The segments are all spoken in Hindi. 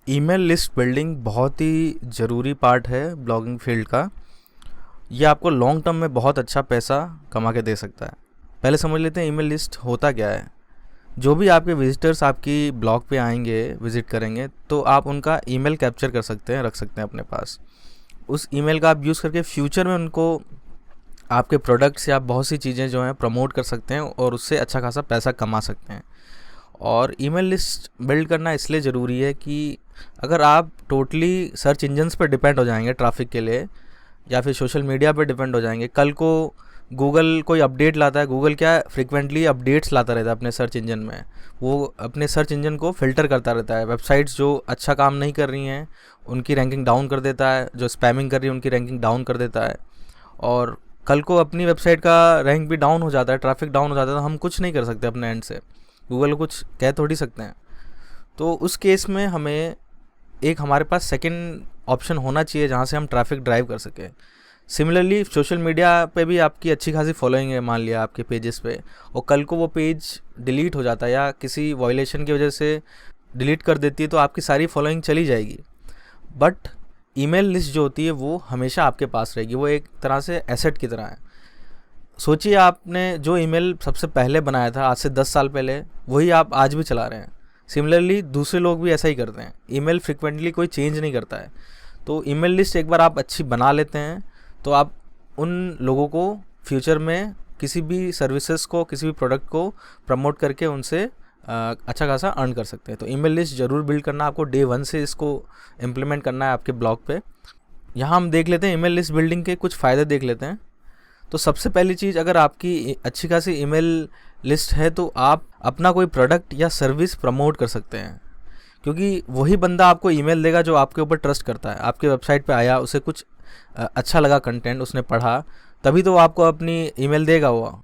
ईमेल लिस्ट बिल्डिंग बहुत ही ज़रूरी पार्ट है ब्लॉगिंग फील्ड का। ये आपको लॉन्ग टर्म में बहुत अच्छा पैसा कमा के दे सकता है। पहले समझ लेते हैं ईमेल लिस्ट होता क्या है। जो भी आपके विजिटर्स आपकी ब्लॉग पे आएंगे, विज़िट करेंगे, तो आप उनका ईमेल कैप्चर कर सकते हैं, रख सकते हैं अपने पास। उस ईमेल का आप यूज़ करके फ्यूचर में उनको आपके प्रोडक्ट्स या बहुत सी चीज़ें जो हैं प्रमोट कर सकते हैं और उससे अच्छा खासा पैसा कमा सकते हैं। और ईमेल लिस्ट बिल्ड करना इसलिए ज़रूरी है कि अगर आप टोटली सर्च इंजन्स पर डिपेंड हो जाएंगे ट्रैफिक के लिए, या फिर सोशल मीडिया पर डिपेंड हो जाएंगे, कल को गूगल कोई अपडेट लाता है। गूगल क्या फ्रिक्वेंटली अपडेट्स लाता रहता है अपने सर्च इंजन में। वो अपने सर्च इंजन को फ़िल्टर करता रहता है। वेबसाइट्स जो अच्छा काम नहीं कर रही हैं उनकी रैंकिंग डाउन कर देता है, जो स्पैमिंग कर रही है उनकी रैंकिंग डाउन कर देता है। और कल को अपनी वेबसाइट का रैंक भी डाउन हो जाता है, ट्रैफिक डाउन हो जाता है, तो हम कुछ नहीं कर सकते अपने एंड से। गूगल को कुछ कह थोड़ी सकते हैं। तो उस केस में हमें एक हमारे पास सेकंड ऑप्शन होना चाहिए जहाँ से हम ट्रैफिक ड्राइव कर सकें। सिमिलरली सोशल मीडिया पे भी आपकी अच्छी खासी फॉलोइंग है, मान लिया आपके पेजेस पे, और कल को वो पेज डिलीट हो जाता है या किसी वायलेशन की वजह से डिलीट कर देती है, तो आपकी सारी फॉलोइंग चली जाएगी। बट ईमेल लिस्ट जो होती है वो हमेशा आपके पास रहेगी। वो एक तरह से एसेट की तरह है। सोचिए आपने जो ईमेल सबसे पहले बनाया था आज से 10 साल पहले, वही आप आज भी चला रहे हैं। सिमिलरली दूसरे लोग भी ऐसा ही करते हैं। ईमेल फ्रिक्वेंटली कोई चेंज नहीं करता है। तो ईमेल लिस्ट एक बार आप अच्छी बना लेते हैं तो आप उन लोगों को फ्यूचर में किसी भी सर्विसेज को, किसी भी प्रोडक्ट को प्रमोट करके उनसे अच्छा खासा अर्न कर सकते हैं। तो ईमेल लिस्ट ज़रूर बिल्ड करना आपको, डे 1 से इसको इम्प्लीमेंट करना है आपके ब्लॉग पे। यहाँ हम देख लेते हैं ईमेल लिस्ट बिल्डिंग के कुछ फ़ायदे देख लेते हैं। तो सबसे पहली चीज़, अगर आपकी अच्छी खासी ईमेल लिस्ट है तो आप अपना कोई प्रोडक्ट या सर्विस प्रमोट कर सकते हैं, क्योंकि वही बंदा आपको ईमेल देगा जो आपके ऊपर ट्रस्ट करता है। आपके वेबसाइट पे आया, उसे कुछ अच्छा लगा कंटेंट, उसने पढ़ा, तभी तो वो आपको अपनी ईमेल देगा। वो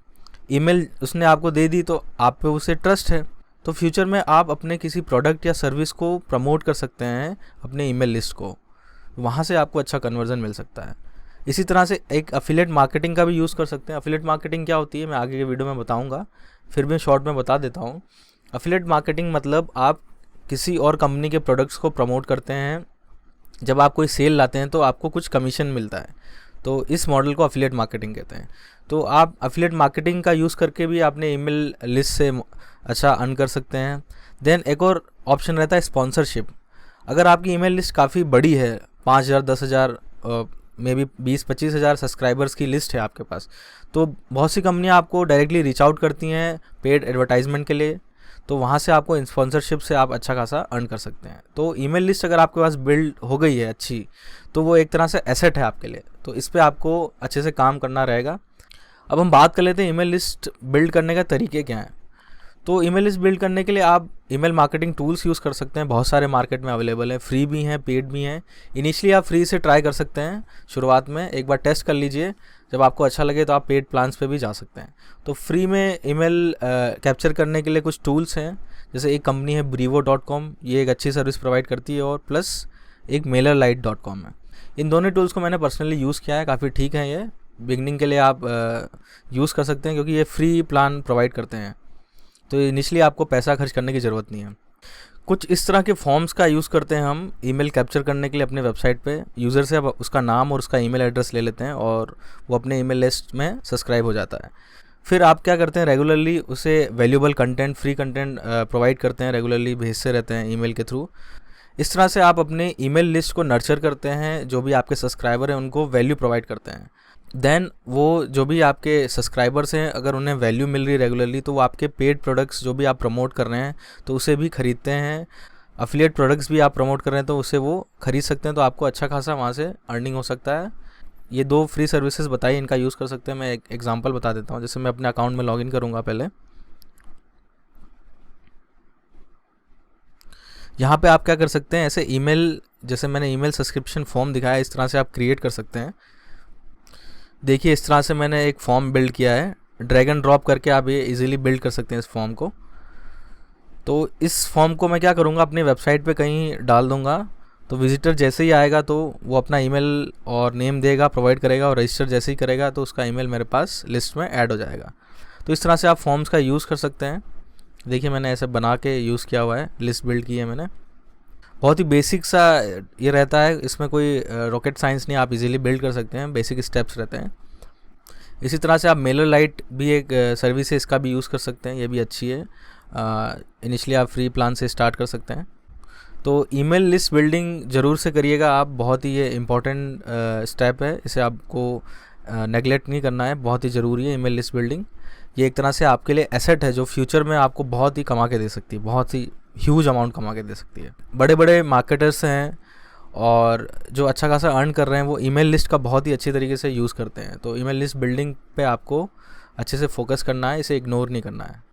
ईमेल उसने आपको दे दी तो आप पे उसे ट्रस्ट है। तो फ्यूचर में आप अपने किसी प्रोडक्ट या सर्विस को प्रमोट कर सकते हैं अपने ईमेल लिस्ट को, वहाँ से आपको अच्छा कन्वर्जन मिल सकता है। इसी तरह से एक अफिलिएट मार्केटिंग का भी यूज़ कर सकते हैं। अफिलिएट मार्केटिंग क्या होती है मैं आगे के वीडियो में बताऊंगा, फिर भी शॉर्ट में बता देता हूँ। अफिलिएट मार्केटिंग मतलब आप किसी और कंपनी के प्रोडक्ट्स को प्रमोट करते हैं। जब आप कोई सेल लाते हैं तो आपको कुछ कमीशन मिलता है, तो इस मॉडल को अफिलिएट मार्केटिंग कहते हैं। तो आप अफिलिएट मार्केटिंग का यूज़ करके भी अपने ईमेल लिस्ट से अच्छा अर्न कर सकते हैं। देन एक और ऑप्शन रहता है स्पॉन्सरशिप। अगर आपकी ईमेल लिस्ट काफ़ी बड़ी है, 5,000 10,000 मे बी 20-25,000 सब्सक्राइबर्स की लिस्ट है आपके पास, तो बहुत सी कंपनियां आपको डायरेक्टली रीच आउट करती हैं पेड एडवर्टाइजमेंट के लिए। तो वहाँ से आपको स्पॉन्सरशिप से आप अच्छा खासा अर्न कर सकते हैं। तो ईमेल लिस्ट अगर आपके पास बिल्ड हो गई है अच्छी, तो वो एक तरह से एसेट है आपके लिए। तो इस पर आपको अच्छे से काम करना रहेगा। अब हम बात कर लेते हैं ईमेल लिस्ट बिल्ड करने का तरीके क्या हैं। तो ईमेल लिस्ट बिल्ड करने के लिए आप ईमेल मार्केटिंग टूल्स यूज़ कर सकते हैं। बहुत सारे मार्केट में अवेलेबल हैं, फ्री भी हैं, पेड भी हैं। इनिशियली आप फ्री से ट्राई कर सकते हैं, शुरुआत में एक बार टेस्ट कर लीजिए। जब आपको अच्छा लगे तो आप पेड प्लान्स पे भी जा सकते हैं। तो फ्री में ईमेल कैप्चर करने के लिए कुछ टूल्स हैं, जैसे एक कंपनी है brivo.com, ये एक अच्छी सर्विस प्रोवाइड करती है, और प्लस एक MailerLite.com है। इन दोनों टूल्स को मैंने पर्सनली यूज़ किया है, काफ़ी ठीक है। ये बिगनिंग के लिए आप यूज़ कर सकते हैं, क्योंकि ये फ्री प्लान प्रोवाइड करते हैं। तो इनिशियली आपको पैसा खर्च करने की ज़रूरत नहीं है। कुछ इस तरह के फॉर्म्स का यूज़ करते हैं हम ईमेल कैप्चर करने के लिए अपने वेबसाइट पे। यूज़र से अब उसका नाम और उसका ईमेल एड्रेस ले लेते हैं और वो अपने ईमेल लिस्ट में सब्सक्राइब हो जाता है। फिर आप क्या करते हैं, रेगुलरली उसे valuable content, free content provide करते हैं, रेगुलरली भेजते रहते हैं ईमेल के थ्रू। इस तरह से आप अपने ईमेल लिस्ट को नर्चर करते हैं। जो भी आपके सब्सक्राइबर हैं उनको वैल्यू प्रोवाइड करते हैं। देन वो जो भी आपके सब्सक्राइबर्स हैं, अगर उन्हें वैल्यू मिल रही है रेगुलरली, तो वो आपके पेड प्रोडक्ट्स जो भी आप प्रमोट कर रहे हैं तो उसे भी ख़रीदते हैं। अफिलिएट प्रोडक्ट्स भी आप प्रमोट कर रहे हैं तो उसे वो ख़रीद सकते हैं। तो आपको अच्छा खासा वहाँ से अर्निंग हो सकता है। ये 2 फ्री सर्विसेज बताइए, इनका यूज़ कर सकते हैं। मैं एक एग्जांपल बता देता हूँ। जैसे मैं अपने अकाउंट में लॉगिन करूँगा पहले। यहाँ पे आप क्या कर सकते हैं, ऐसे ईमेल, जैसे मैंने ईमेल सब्सक्रिप्शन फॉर्म दिखाया, इस तरह से आप क्रिएट कर सकते हैं। देखिए इस तरह से मैंने एक फॉर्म बिल्ड किया है। ड्रैग एंड ड्रॉप करके आप ये इजीली बिल्ड कर सकते हैं इस फॉर्म को। तो इस फॉर्म को मैं क्या करूँगा, अपनी वेबसाइट पे कहीं डाल दूँगा। तो विजिटर जैसे ही आएगा तो वो अपना ईमेल और नेम देगा, प्रोवाइड करेगा, और रजिस्टर जैसे ही करेगा तो उसका ईमेल मेरे पास लिस्ट में ऐड हो जाएगा। तो इस तरह से आप फॉर्म्स का यूज़ कर सकते हैं। देखिए मैंने ऐसे बना के यूज़ किया हुआ है, लिस्ट बिल्ड की है मैंने। बहुत ही बेसिक सा ये रहता है, इसमें कोई रॉकेट साइंस नहीं, आप इजीली बिल्ड कर सकते हैं, बेसिक स्टेप्स रहते हैं। इसी तरह से आप मेलरलाइट भी एक सर्विस है, इसका भी यूज़ कर सकते हैं, ये भी अच्छी है। इनिशियली आप फ्री प्लान से स्टार्ट कर सकते हैं। तो ईमेल लिस्ट बिल्डिंग ज़रूर से करिएगा आप, बहुत ही ये इम्पॉर्टेंट स्टेप है, इसे आपको नेगलेक्ट नहीं करना है, बहुत ही ज़रूरी है ईमेल लिस्ट बिल्डिंग। ये एक तरह से आपके लिए एसेट है जो फ्यूचर में आपको बहुत ही कमा के दे सकती है, बहुत ही ह्यूज अमाउंट कमा के दे सकती है। बड़े बड़े मार्केटर्स हैं और जो अच्छा खासा अर्न कर रहे हैं, वो ईमेल लिस्ट का बहुत ही अच्छी तरीके से यूज़ करते हैं। तो ईमेल लिस्ट बिल्डिंग पे आपको अच्छे से फोकस करना है, इसे इग्नोर नहीं करना है।